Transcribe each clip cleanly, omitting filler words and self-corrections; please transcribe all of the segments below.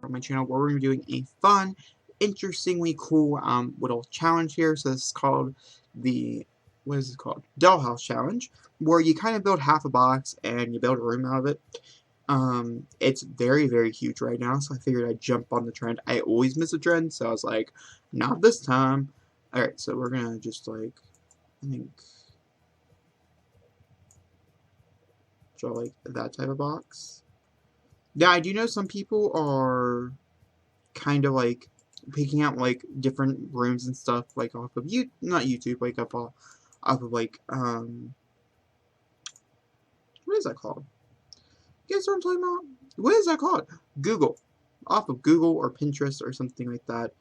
on my channel where we're going to be doing a fun, interestingly cool little challenge here. So this is called the, what is it called? Dollhouse challenge, where you kind of build half a box and you build a room out of it. It's very, very huge right now, so I figured I'd jump on the trend. I always miss a trend, so I was like, not this time. Alright, so we're gonna just like, I think, draw like that type of box. Yeah, I do know some people are kind of like picking out like different rooms and stuff like off of not YouTube, like off of like what is that called? You guys know what I'm talking about? What is that called? Google. Off of Google or Pinterest or something like that.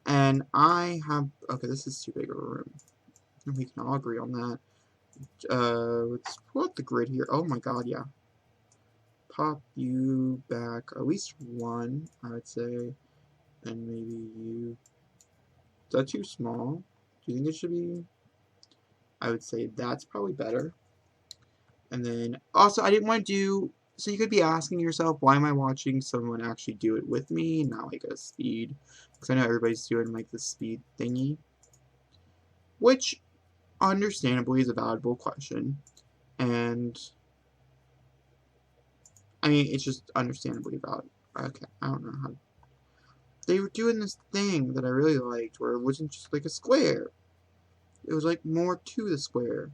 And I have, okay, this is too big of a room. We can all agree on that. Let's pull up the grid here. Oh my god, yeah. Pop you back at least one, I would say. And maybe you. Is that too small? Do you think it should be? I would say that's probably better. And then, also, I didn't want to do, so you could be asking yourself, why am I watching someone actually do it with me, not like a speed? Because I know everybody's doing like the speed thingy. Which, understandably, is a valuable question. And, I mean, it's just understandably about, okay, I don't know how. They were doing this thing that I really liked, where it wasn't just like a square. It was like more to the square.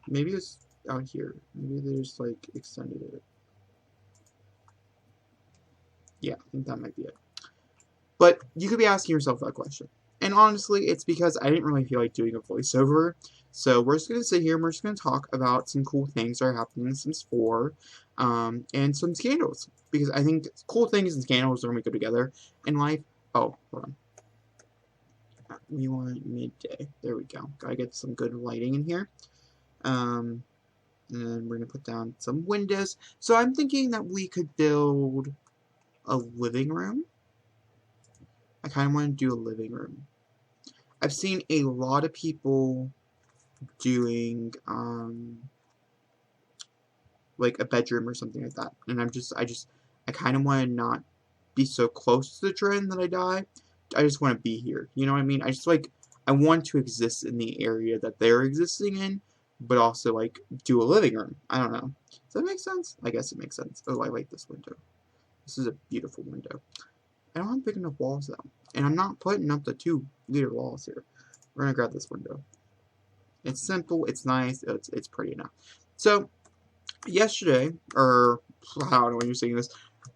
Maybe it's out here. Maybe they just like extended it. Yeah, I think that might be it. But you could be asking yourself that question. And honestly, it's because I didn't really feel like doing a voiceover. So we're just going to sit here and we're just going to talk about some cool things that are happening in Sims 4 and some scandals. Because I think cool things and scandals normally go together in life. Oh, hold on. We want midday. There we go. Gotta get some good lighting in here. And then we're going to put down some windows. So I'm thinking that we could build a living room. I kind of want to do a living room. I've seen a lot of people doing like a bedroom or something like that, and I kind of want to not be so close to the trend that I die. I just want to be here. You know what I mean? I want to exist in the area that they're existing in, but also like do a living room. I don't know. Does that make sense? I guess it makes sense. Oh, I like this window. This is a beautiful window. I don't have big enough walls though, and I'm not putting up the 2-liter walls here. We're gonna grab this window. It's simple, it's nice, it's pretty enough. So, yesterday, or I don't know when you're seeing this,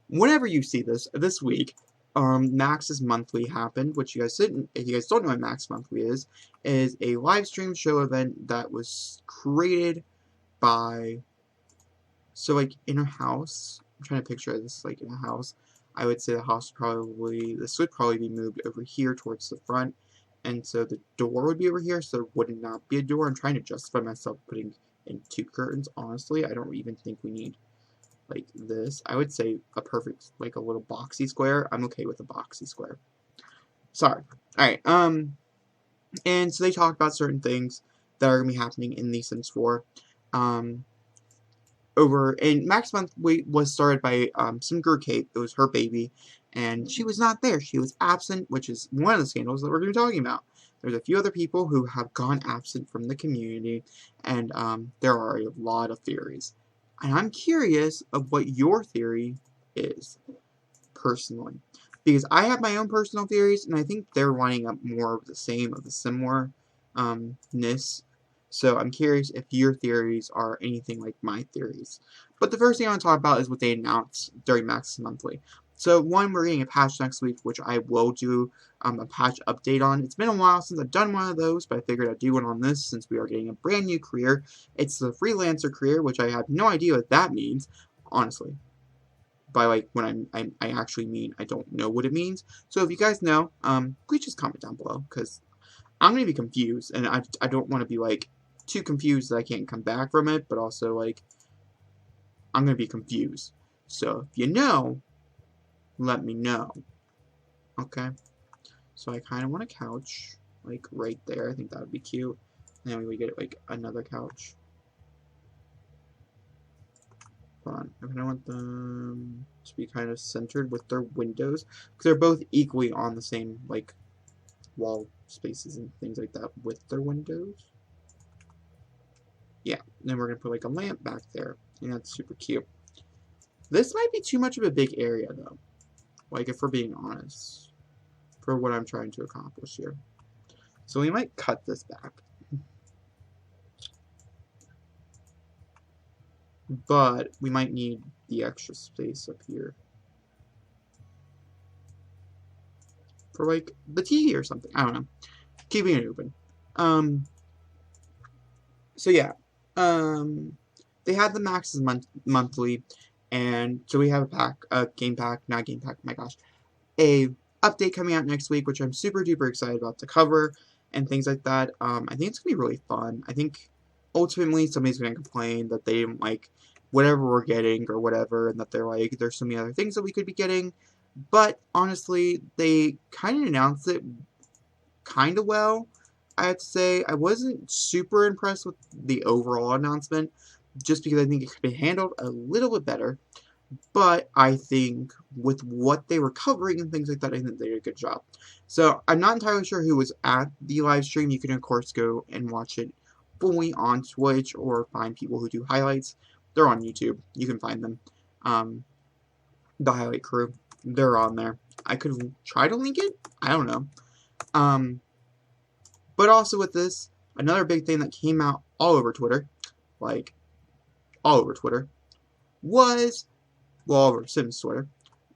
whenever you see this week, Max's Monthly happened, which you guys didn't, if you guys don't know what Max Monthly is a live stream show event that was created by, so like in a house, I'm trying to picture this like in a house, I would say this would probably be moved over here towards the front, and so the door would be over here, so there would not be a door. I'm trying to justify myself putting in 2 curtains, honestly. I don't even think we need, like, this. I would say a perfect, like, a little boxy square. I'm okay with a boxy square. Sorry. Alright, and so they talked about certain things that are going to be happening in The Sims 4. And Max Month was started by some girl, Kate. It was her baby, and she was not there. She was absent, which is one of the scandals that we're going to be talking about. There's a few other people who have gone absent from the community, and there are a lot of theories. And I'm curious of what your theory is, personally. Because I have my own personal theories, and I think they're lining up more of the same, of the similar-ness. So I'm curious if your theories are anything like my theories. But the first thing I want to talk about is what they announced during Max's Monthly. So one, we're getting a patch next week, which I will do a patch update on. It's been a while since I've done one of those, but I figured I'd do one on this since we are getting a brand new career. It's the freelancer career, which I have no idea what that means, honestly. By like when I actually mean, I don't know what it means. So if you guys know, please just comment down below, because I'm going to be confused, and I don't want to be like too confused that I can't come back from it, but also like I'm going to be confused. So if you know, let me know. Okay? So I kind of want a couch, like right there. I think that would be cute. And then we would get like another couch. hold on, I kind of want them to be kind of centered with their windows, because they're both equally on the same, like, wall spaces and things like that with their windows. Yeah, and then we're going to put, like, a lamp back there, and that's super cute. This might be too much of a big area, though, like, if we're being honest, for what I'm trying to accomplish here. So we might cut this back. But we might need the extra space up here for, like, the TV or something. I don't know. Keeping it open. So yeah. They had the maxes monthly, and so we have a game pack, not game pack, my gosh, a update coming out next week, which I'm super duper excited about to cover, and things like that. I think it's gonna be really fun. I think ultimately somebody's gonna complain that they didn't like whatever we're getting or whatever, and that they're like, there's so many other things that we could be getting. But honestly, they kind of announced it kind of well. I have to say, I wasn't super impressed with the overall announcement, just because I think it could be handled a little bit better. But I think with what they were covering and things like that, I think they did a good job. So I'm not entirely sure who was at the live stream. You can, of course, go and watch it fully on Twitch or find people who do highlights. They're on YouTube. You can find them. The highlight crew. They're on there. I could try to link it. I don't know. But also with this, another big thing that came out all over Twitter, like, all over Twitter, was, well, all over Sims Twitter,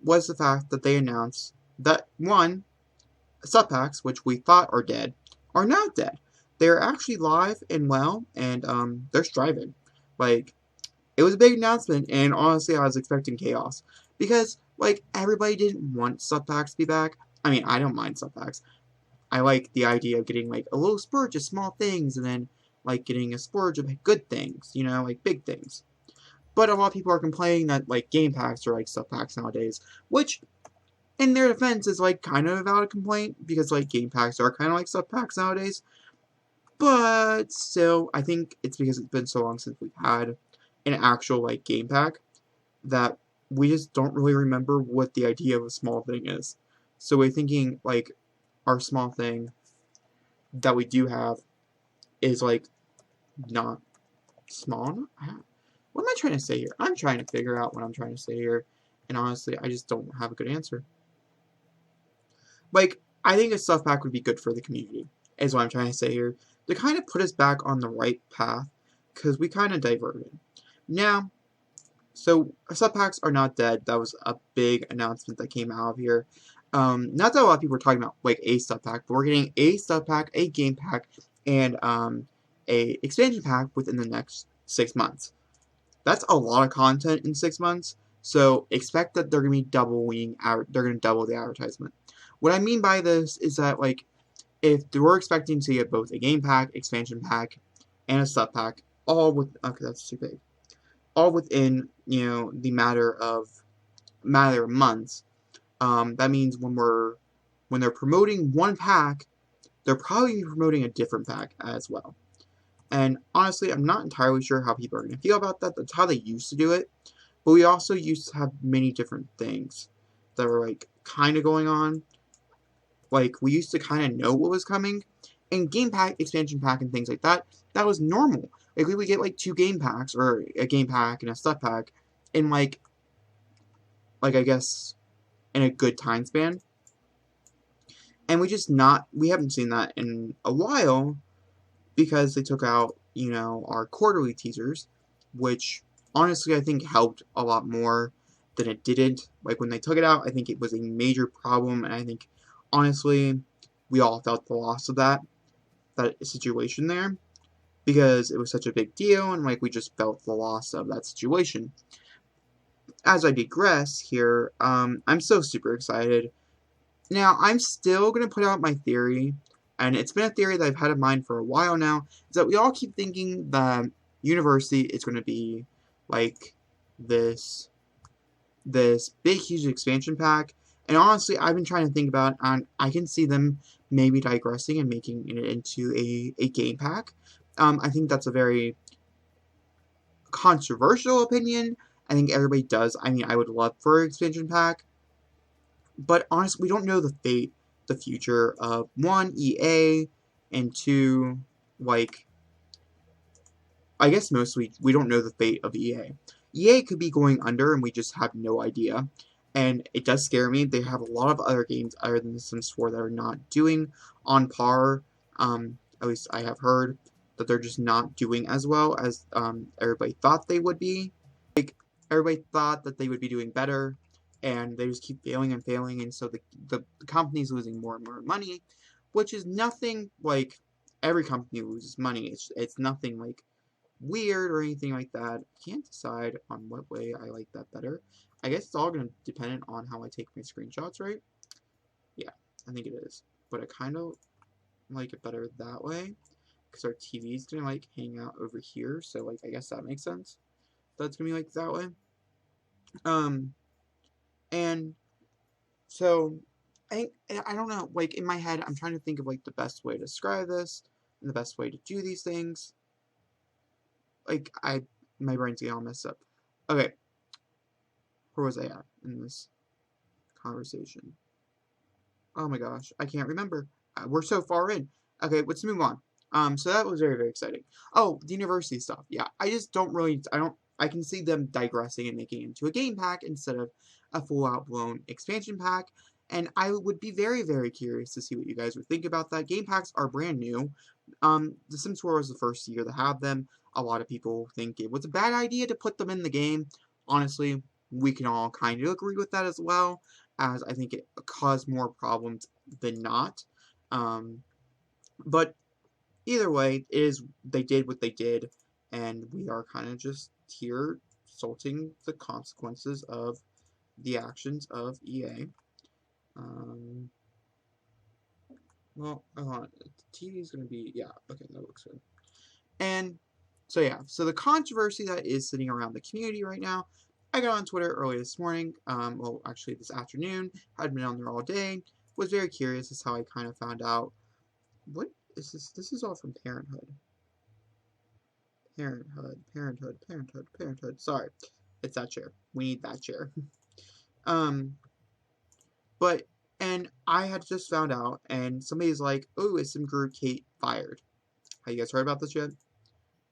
was the fact that they announced that, one, sub packs, which we thought are dead, are not dead. They're actually live and well, and they're striving. Like, it was a big announcement, and honestly, I was expecting chaos. Because, like, everybody didn't want sub packs to be back. I mean, I don't mind sub packs. I like the idea of getting, like, a little splurge of small things, and then, like, getting a splurge of good things, you know, like, big things. But a lot of people are complaining that, like, game packs are like sub packs nowadays, which, in their defense, is, like, kind of a valid complaint, because, like, game packs are kind of like sub packs nowadays. But still, I think it's because it's been so long since we've had an actual, like, game pack that we just don't really remember what the idea of a small thing is. So we're thinking, like, our small thing that we do have is, like, not small. What am I trying to say here? I'm trying to figure out what I'm trying to say here, and honestly, I just don't have a good answer. Like, I think a stuff pack would be good for the community, is what I'm trying to say here, to kind of put us back on the right path, because we kind of diverted. Now, so sub packs are not dead. That was a big announcement that came out of here. Not that a lot of people were talking about, like, a sub pack, but we're getting a sub pack, a game pack, and a expansion pack within the next 6 months. That's a lot of content in 6 months, so expect that they're going to be they're going to double the advertisement. What I mean by this is that, like, if we're expecting to get both a game pack, expansion pack, and a sub pack, all with, okay, that's too big, all within, you know, the matter of months, that means when they're promoting one pack, they're probably promoting a different pack as well. And honestly, I'm not entirely sure how people are going to feel about that. That's how they used to do it. But we also used to have many different things that were, like, kind of going on. Like, we used to kind of know what was coming. And game pack, expansion pack, and things like that, that was normal. Like, we would get, like, 2 game packs, or a game pack and a sub pack, in, like, I guess, in a good time span. And we haven't seen that in a while, because they took out, you know, our quarterly teasers, which, honestly, I think helped a lot more than it didn't. Like, when they took it out, I think it was a major problem, and I think, honestly, we all felt the loss of that situation there, because it was such a big deal, and, like, we just felt the loss of that situation. As I digress here, I'm so super excited. Now, I'm still going to put out my theory, and it's been a theory that I've had in mind for a while now, is that we all keep thinking that University is going to be, like, this big, huge expansion pack, and honestly, I've been trying to think about it, and I can see them maybe digressing and making it into a game pack. I think that's a very controversial opinion, I think everybody does. I mean, I would love for an expansion pack, but honestly, we don't know the future of, one, EA, and two, like, I guess mostly we don't know the fate of EA. EA could be going under and we just have no idea. And it does scare me. They have a lot of other games other than The Sims 4 that are not doing on par. At least I have heard that they're just not doing as well as everybody thought they would be. Like, everybody thought that they would be doing better, and they just keep failing and failing, and so the company's losing more and more money, which is nothing like every company loses money. It's nothing like weird or anything like that. I can't decide on what way I like that better. I guess it's all going to depend on how I take my screenshots, right? Yeah, I think it is. But I kind of like it better that way, because our TV is going to, like, hang out over here, so, like, I guess that makes sense. That's going to be, like, that way. And so, I don't know, like, in my head, I'm trying to think of, like, the best way to describe this, and the best way to do these things. Like, my brain's getting all messed up. Okay. Where was I at in this conversation? Oh my gosh, I can't remember. We're so far in. Okay, let's move on. So that was very, very exciting. Oh, the university stuff. Yeah, I just don't really, I can see them digressing and making it into a game pack instead of a full-out blown expansion pack. And I would be very, very curious to see what you guys would think about that. Game packs are brand new. The Sims 4 was the first year to have them. A lot of people think it was a bad idea to put them in the game. Honestly, we can all kind of agree with that as well, as I think it caused more problems than not. But either way, they did what they did, and we are kind of just here salting the consequences of the actions of EA. Well, hold on. The TV is going to be, yeah, okay, that looks good. And so, yeah, so the controversy that is sitting around the community right now, I got on Twitter early this morning, well, actually this afternoon, I'd been on there all day, was very curious as to how I kind of found out, what is this? This is all from Parenthood. Parenthood. Sorry, it's that chair. We need that chair. But, and I had just found out, and somebody's like, oh, is SimGuru-Kate fired? Have you guys heard about this yet?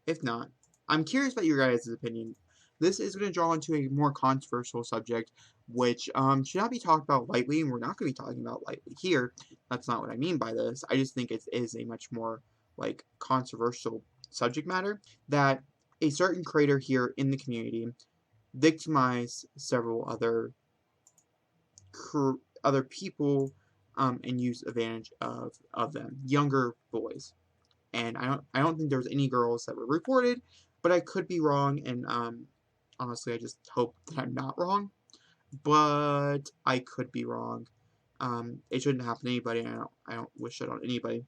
If not, I'm curious about your guys' opinion. This is going to draw into a more controversial subject, which should not be talked about lightly, and we're not going to be talking about lightly here. That's not what I mean by this. I just think it is a much more, like, controversial subject matter, that a certain creator here in the community victimized several other people and used advantage of them, younger boys. And I don't think there was any girls that were reported, but I could be wrong, and honestly, I just hope that I'm not wrong. But I could be wrong. It shouldn't happen to anybody, and I don't wish it on anybody.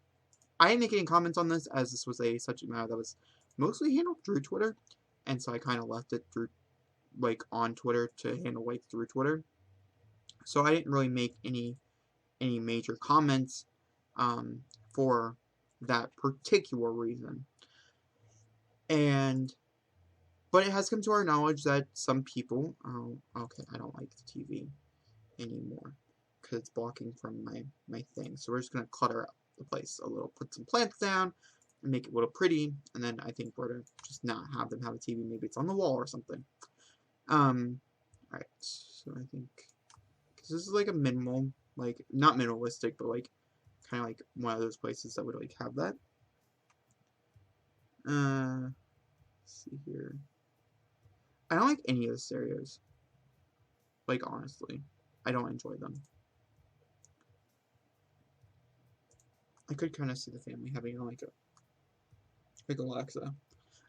I didn't make any comments on this, as this was a subject matter that was mostly handled through Twitter, and so I kind of left it through, like, on Twitter to handle, like, through Twitter. So I didn't really make any major comments for that particular reason. But it has come to our knowledge that some people, okay, I don't like the TV anymore, because it's blocking from my thing, so we're just going to clutter up the place a little, put some plants down, and make it a little pretty, and then I think we're going to just not have them have a TV, maybe it's on the wall or something. Alright, so I think, because this is like a minimal, like, not minimalistic, but like, kind of like one of those places that would, like, have that. Let's see here. I don't like any of the stereos. Like, honestly. I don't enjoy them. I could kind of see the family having, like Alexa. Alright,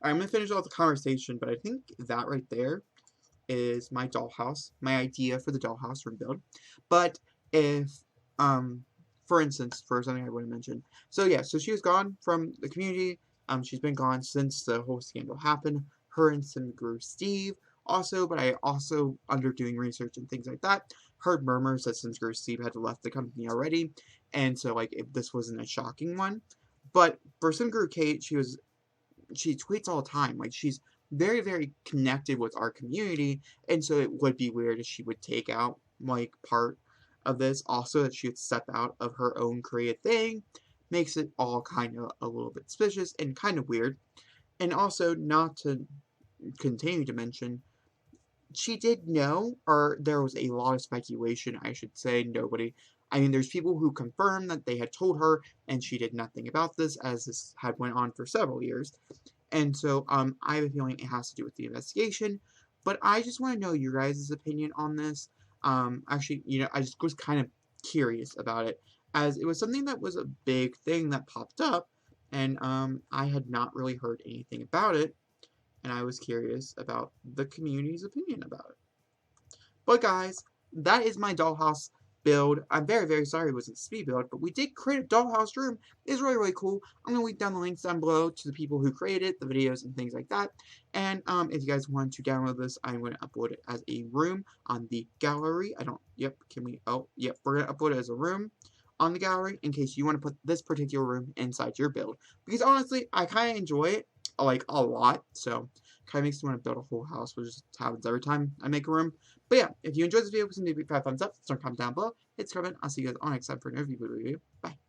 I'm going to finish off the conversation, but I think that right there is my dollhouse. My idea for the dollhouse room build. But if, for instance, for something I want to mention. So, yeah, so she was gone from the community. She's been gone since the whole scandal happened. Her and SimGuru Steve also, but I also, under doing research and things like that, heard murmurs that SimGuru Steve had left the company already, and so, like, this wasn't a shocking one. But for SimGuru Kate, she tweets all the time. Like, she's very, very connected with our community, and so it would be weird if she would take out, like, part of this. Also, that she would step out of her own created thing makes it all kind of a little bit suspicious and kind of weird. And also, not to continue to mention, she did know, or there was a lot of speculation, I should say. I mean, there's people who confirmed that they had told her, and she did nothing about this, as this had went on for several years. And so, I have a feeling it has to do with the investigation. But I just want to know your guys' opinion on this. Actually, I just was kind of curious about it, as it was something that was a big thing that popped up, and I had not really heard anything about it, and I was curious about the community's opinion about it. But guys, that is my dollhouse build. I'm very, very sorry it wasn't a speed build, but we did create a dollhouse room. It's really, really cool. I'm going to link down the links down below to the people who created it, the videos, and things like that. And if you guys want to download this, I'm going to upload it as a room on the gallery. We're going to upload it as a room on the gallery in case you want to put this particular room inside your build. Because honestly, I kind of enjoy it, like, a lot, so kind of makes me want to build a whole house, which just happens every time I make a room. But yeah, if you enjoyed this video, please give me a 5 thumbs up, start comment down below, hit comment. I'll see you guys on next time for another video. Bye.